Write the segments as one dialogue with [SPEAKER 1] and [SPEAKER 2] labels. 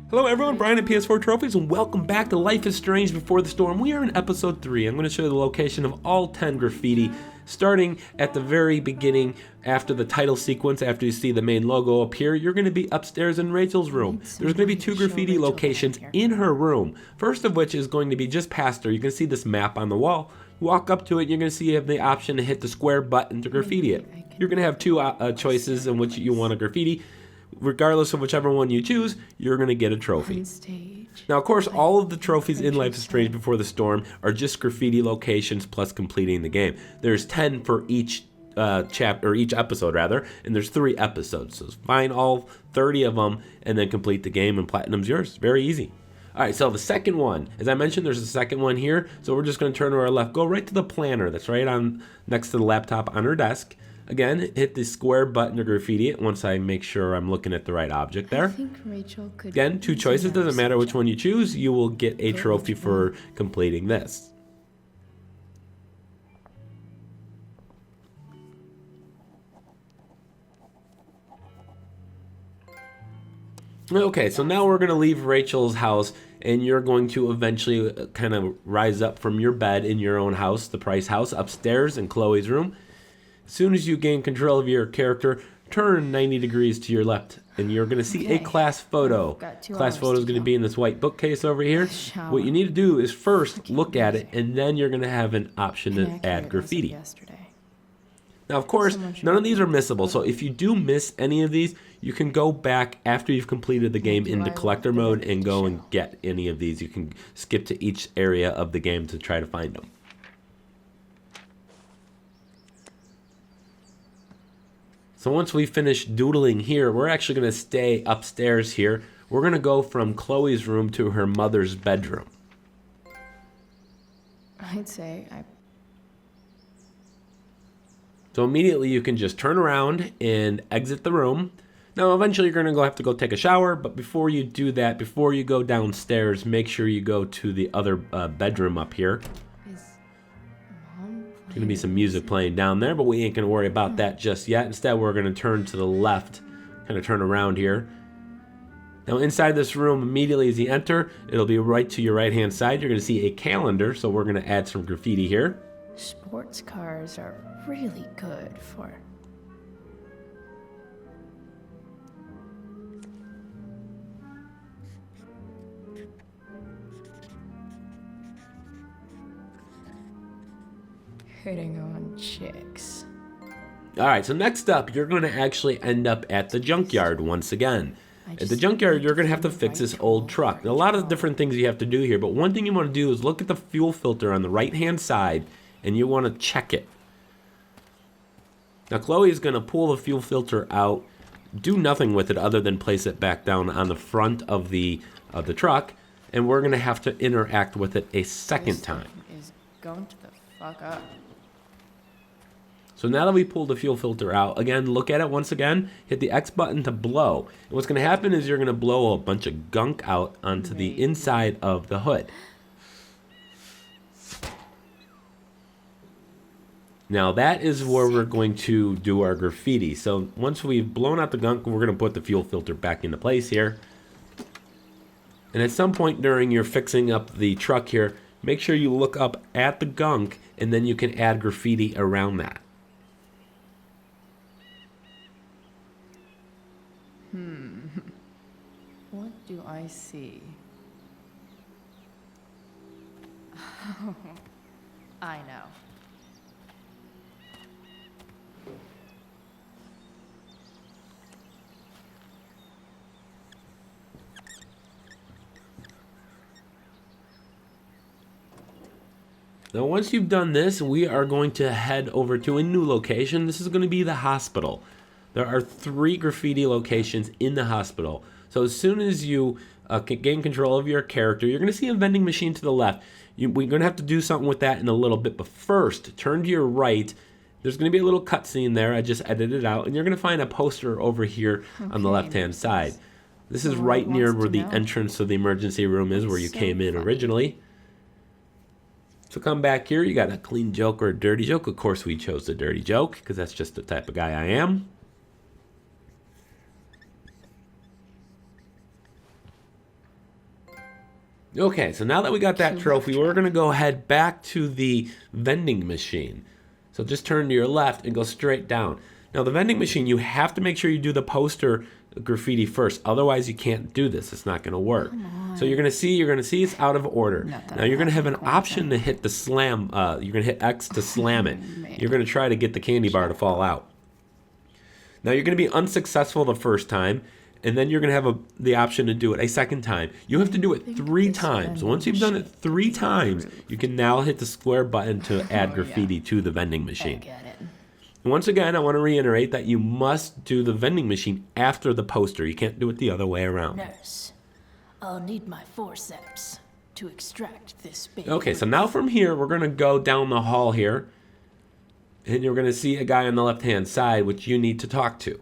[SPEAKER 1] Hello everyone, Brian at PS4 Trophies, and welcome back to Life is Strange Before the Storm. We are in episode 3. I'm going to show you the location of all 10 graffiti, starting at the very beginning after the title sequence. After you see the main logo appear, you're going to be upstairs in Rachel's room. There's going to be 2 graffiti locations in her room. First of which is going to be just past her. You can see this map on the wall. Walk up to it, you're going to see you have the option to hit the square button to graffiti it. You're going to have 2 choices in which you want to graffiti. Regardless of whichever one you choose, you're going to get a trophy. Now, of course, all of the trophies in Life is Strange Before the Storm are just graffiti locations plus completing the game. There's 10 for each chapter, or each episode rather, and there's 3 episodes. So find all 30 of them and then complete the game, and platinum's yours. Very easy. All right, so the second one, as I mentioned, there's a second one here. So we're just going to turn to our left, go right to the planner that's right on next to the laptop on her desk. Again, hit the square button to graffiti it once I make sure I'm looking at the right object there.
[SPEAKER 2] I think Rachel could.
[SPEAKER 1] Again, 2 choices, doesn't matter which one you choose, you will get a trophy for completing this. Okay, so now we're going to leave Rachel's house, and you're going to eventually kind of rise up from your bed in your own house, the Price house, upstairs in Chloe's room. As soon as you gain control of your character, turn 90 degrees to your left, and you're going to see a class photo. Class photo is going to be in this white bookcase over here. What you need to do is first look at it, and then you're going to have an option to add graffiti. Now, of course, none of these are missable, so if you do miss any of these, you can go back after you've completed the game into collector mode and go and get any of these. You can skip to each area of the game to try to find them. So once we finish doodling here, we're actually going to stay upstairs here. We're going to go from Chloe's room to her mother's bedroom.
[SPEAKER 2] I'd say
[SPEAKER 1] So immediately you can just turn around and exit the room. Now eventually you're going to have to go take a shower, but before you do that, before you go downstairs, make sure you go to the other bedroom up here. Going to be some music playing down there, but we ain't going to worry about that just yet. Instead, we're going to turn to the left, kind of turn around here. Now, inside this room, immediately as you enter, it'll be right to your right-hand side. You're going to see a calendar, so we're going to add some graffiti here.
[SPEAKER 2] sports cars are really good for. Hitting on chicks.
[SPEAKER 1] Alright, so next up, you're going to actually end up at the Junkyard once again. At the Junkyard, you're going to have to fix this old truck. Now, a lot of different things you have to do here, but one thing you want to do is look at the fuel filter on the right-hand side, and you want to check it. Now, Chloe is going to pull the fuel filter out, do nothing with it other than place it back down on the front of the truck, and we're going to have to interact with it a second time.
[SPEAKER 2] Is going to the fuck up.
[SPEAKER 1] So now that we pulled the fuel filter out, again, look at it once again, hit the X button to blow. And what's going to happen is you're going to blow a bunch of gunk out onto the inside of the hood. Now that is where we're going to do our graffiti. So once we've blown out the gunk, we're going to put the fuel filter back into place here. And at some point during your fixing up the truck here, make sure you look up at the gunk and then you can add graffiti around that.
[SPEAKER 2] What do I see? I know.
[SPEAKER 1] Now once you've done this, we are going to head over to a new location. This is going to be the hospital. There are 3 graffiti locations in the hospital. So as soon as you gain control of your character, you're going to see a vending machine to the left. We're going to have to do something with that in a little bit. But first, turn to your right. There's going to be a little cutscene there. I just edited it out. And you're going to find a poster over here on the left-hand side. This is right near where the entrance to the emergency room is, where you came in originally. So come back here. You got a clean joke or a dirty joke. Of course, we chose the dirty joke because that's just the type of guy I am. Okay, so now that we got that trophy, we're going to go head back to the vending machine. So just turn to your left and go straight down. Now the vending machine, you have to make sure you do the poster graffiti first. Otherwise, you can't do this. It's not going to work. So you're going to see it's out of order. Now you're going to have an option to hit the slam. You're going to hit X to slam it. You're going to try to get the candy bar to fall out. Now you're going to be unsuccessful the first time. And then you're going to have the option to do it a second time. You have to do it 3 times. Once you've done it 3 times, you can now hit the square button to add graffiti to the vending machine. And once again, I want to reiterate that you must do the vending machine after the poster. You can't do it the other way around.
[SPEAKER 2] Nurse, I'll need my forceps to extract this baby.
[SPEAKER 1] Okay, so now from here, we're going to go down the hall here. And you're going to see a guy on the left-hand side, which you need to talk to.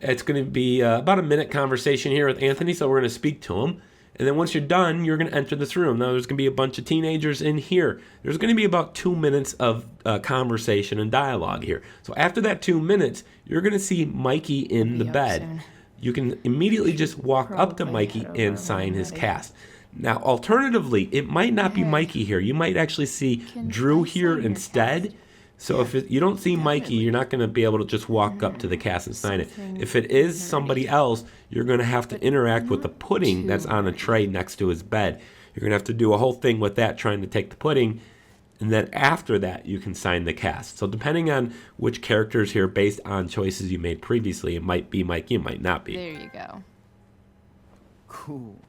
[SPEAKER 1] It's going to be about a minute conversation here with Anthony, so we're going to speak to him. And then once you're done, you're going to enter this room. Now, there's going to be a bunch of teenagers in here. There's going to be about 2 minutes of conversation and dialogue here. So after that 2 minutes, you're going to see Mikey in the bed. You can immediately just walk up to Mikey and sign his cast. Now, alternatively, it might not be Mikey here. You might actually see Drew here instead. So if you don't see Mikey, you're not going to be able to just walk up to the cast and sign it. If it is somebody else, you're going to have to interact with the pudding that's on a tray next to his bed. You're going to have to do a whole thing with that, trying to take the pudding. And then after that, you can sign the cast. So depending on which characters here, based on choices you made previously, it might be Mikey, it might not be.
[SPEAKER 2] There you go.
[SPEAKER 3] Cool.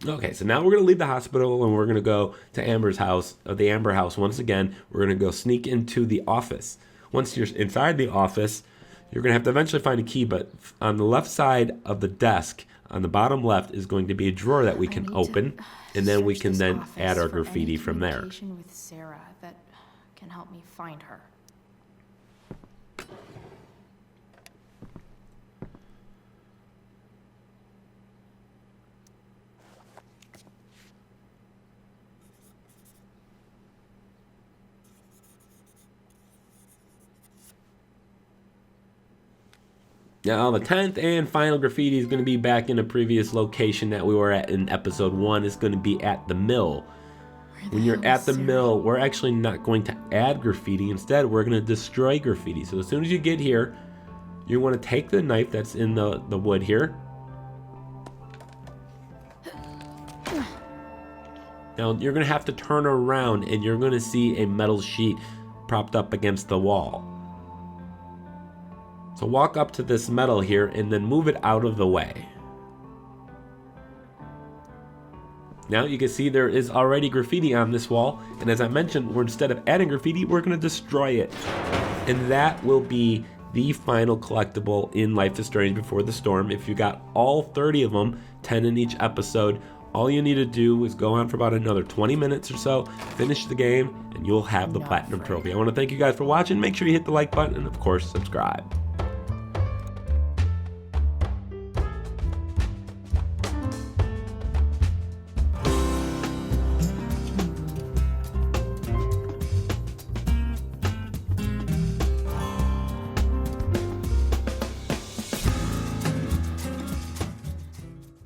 [SPEAKER 1] Okay, so now we're going to leave the hospital and we're going to go to Amber's house, the Amber house once again. We're going to go sneak into the office. Once you're inside the office, you're going to have to eventually find a key, but on the left side of the desk, on the bottom left, is going to be a drawer that we can open, and then we can then add our graffiti from there.
[SPEAKER 2] With Sarah that can help me find her.
[SPEAKER 1] Now, the 10th and final graffiti is going to be back in a previous location that we were at in episode 1. It's going to be at the mill. When you're at the mill, we're actually not going to add graffiti. Instead, we're going to destroy graffiti. So as soon as you get here, you want to take the knife that's in the wood here. Now, you're going to have to turn around and you're going to see a metal sheet propped up against the wall. So walk up to this metal here and then move it out of the way. Now you can see there is already graffiti on this wall, and as I mentioned, instead of adding graffiti, we're going to destroy it. And that will be the final collectible in Life is Strange Before the Storm. If you got all 30 of them, 10 in each episode, all you need to do is go on for about another 20 minutes or so, finish the game, and you'll have the Platinum Trophy. I want to thank you guys for watching. Make sure you hit the like button and, of course, subscribe.